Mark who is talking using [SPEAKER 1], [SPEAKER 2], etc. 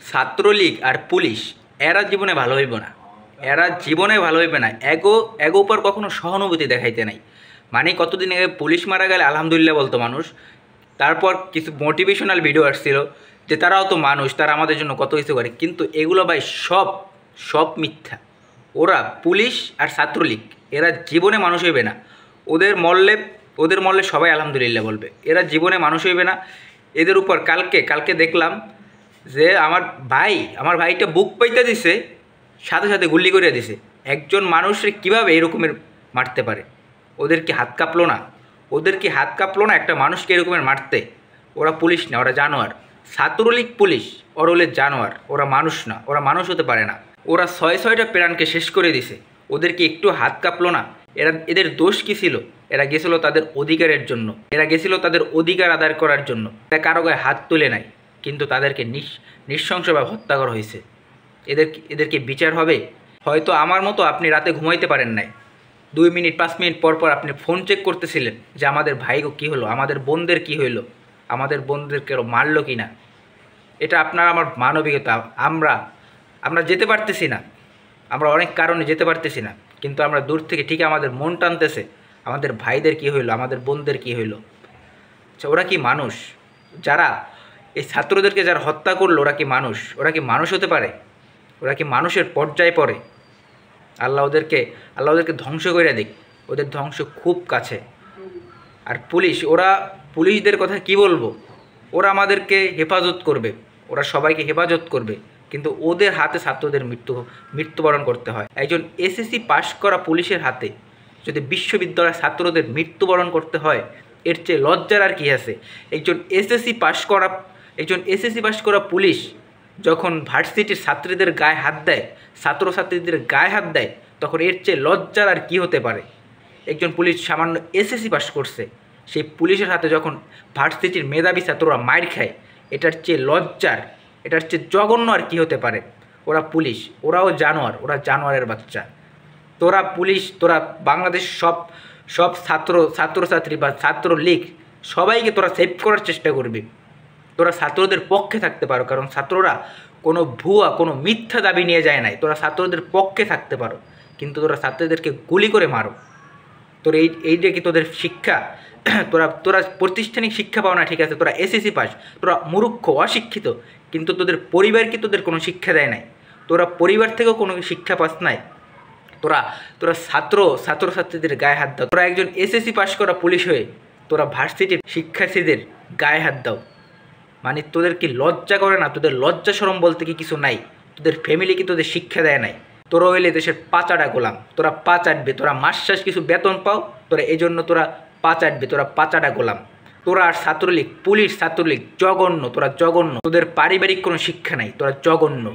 [SPEAKER 1] ছাত্রলীগ আর police এরা জীবনে ভালো হইব না। এরা জীবনে ভালো হইবে না। এগো এগো উপর কখনো সহানুভূতি দেখাইতে নাই। মানে কতদিন আগে পুলিশ মারা গেলে আলহামদুলিল্লাহ বলতো মানুষ। তারপর কিছু মোটিভেশনাল ভিডিও আসছিল যে তারাও তো মানুষ, তারা আমাদের জন্য কত কিছু করে, কিন্তু এগুলো ভাই সব সব মিথ্যা। ওরা পুলিশ আর ছাত্রলীগ এরা জীবনে মানুষ হইবে না। ওদের মরলে ওদের মরলে সবাই আলহামদুলিল্লাহ বলবে। এরা জীবনে মানুষ হইবে না। এদের উপর কালকে কালকে দেখলাম যে আমার ভাইটা বুক পাইতে দিছে, সাথে সাথে গুলি করে দিছে। একজন মানুষের কীভাবে এরকমের মারতে পারে? ওদের কি হাত কাঁপলো না? ওদের কি হাত কাঁপলো না একটা মানুষকে এরকমের মারতে? ওরা পুলিশ না, ওরা জানোয়ার। ছাত্রলীগ পুলিশ ওরা হলে জানোয়ার, ওরা মানুষ না, ওরা মানুষ হতে পারে না। ওরা ছয়টা প্রাণকে শেষ করে দিছে। ওদের কি একটু হাত কাঁপলো না? এদের দোষ কী ছিল? এরা গেছিলো তাদের অধিকারের জন্য, এরা গেছিলো তাদের অধিকার আদায় করার জন্য। এরা কারো গায়ে হাত তুলে নাই, কিন্তু তাদেরকে নৃশংসভাবে হত্যা করা হয়েছে। এদেরকে বিচার হবে? হয়তো আমার মতো আপনি রাতে ঘুমাইতে পারেন নাই, 2 মিনিট 5 মিনিট পর পর আপনি ফোন চেক করতেছিলেন যে আমাদের ভাইগো কী হলো, আমাদের বোনদের কী হইলো, আমাদের বোনদেরকে মারলো কি না। এটা আপনার আমার মানবিকতা। আমরা যেতে পারতেছি না, আমরা অনেক কারণে যেতে পারতেছি না, কিন্তু আমরা দূর থেকে ঠিক আমাদের মন টানতেছে আমাদের ভাইদের কী হইলো, আমাদের বোনদের কী হইলো। আচ্ছা, ওরা কি মানুষ? যারা এই ছাত্রদেরকে যারা হত্যা করলো ওরা কি মানুষ? ওরা কি মানুষ হতে পারে? ওরা কি মানুষের পর্যায়ে পড়ে? আল্লাহ ওদেরকে ধ্বংস করে দিক। ওদের ধ্বংস খুব কাছে। আর পুলিশদের কথা কি বলবো? ওরা আমাদেরকে হেফাজত করবে, ওরা সবাইকে হেফাজত করবে, কিন্তু ওদের হাতে ছাত্রদের মৃত্যুবরণ করতে হয়। একজন এসএসসি পাশ করা পুলিশের হাতে যদি বিশ্ববিদ্যালয়ের ছাত্রদের মৃত্যুবরণ করতে হয়, এর চেয়ে লজ্জার আর কি আছে? একজন এসএসসি পাশ করা পুলিশ যখন ভার্সিটির ছাত্রীদের গায়ে হাত দেয়, ছাত্রছাত্রীদের গায়ে হাত দেয়, তখন এর চেয়ে লজ্জার আর কি হতে পারে? একজন পুলিশ সামান্য এসএসসি পাশ করছে, সেই পুলিশের হাতে যখন ভার্সিটির মেধাবী ছাত্ররা মার খায়, এটার চেয়ে লজ্জার, এটার চেয়ে জঘন্য আর কি হতে পারে? ওরা পুলিশ, ওরাও জানোয়ার, ওরা জানোয়ারের বাচ্চা। তোরা পুলিশ, তোরা বাংলাদেশ সব ছাত্রছাত্রী বা ছাত্রলীগ সবাইকে তোরা সেভ করার চেষ্টা করবি। তোরা ছাত্রদের পক্ষে থাকতে পারো, কারণ ছাত্ররা কোনো ভুয়া কোনো মিথ্যা দাবি নিয়ে যায় নাই। তোরা ছাত্রদের পক্ষে থাকতে পারো, কিন্তু তোরা ছাত্রদেরকে গুলি করে মারো। তোর এইটা কি তোদের শিক্ষা? তোরা প্রাতিষ্ঠানিক শিক্ষা পাও না, ঠিক আছে, তোরা এসএসসি পাস, তোরা মূর্খ অশিক্ষিত, কিন্তু তোদের পরিবার কি তোদের কোনো শিক্ষা দেয় নাই? তোরা পরিবার থেকেও কোনো শিক্ষা পাস নাই। তোরা ছাত্রছাত্রীদের গায়ে হাত দাও। তোরা একজন এসএসসি পাস করা পুলিশ হয়ে তোরা ভার্সিটির শিক্ষার্থীদের গায়ে হাত দাও। মানে তোদের কি লজ্জা করে না? তোদের লজ্জা শরম বলতে কি কিছু নাই? তোদের ফ্যামিলি কি তোদের শিক্ষা দেয় নাই? তোরা হইলে দেশের পাচাটা গোলাম, তোরা পা চাটবে। তোরা মাস শেষ কিছু বেতন পাও, তোরা এই জন্য তোরা পা চাটবে, তোরা পাচাটা গোলাম। তোরা আর ছাত্রলীগ, পুলিশ ছাত্রলীগ জঘন্য, তোরা জঘন্য। তোদের পারিবারিক কোনো শিক্ষা নাই, তোরা জঘন্য।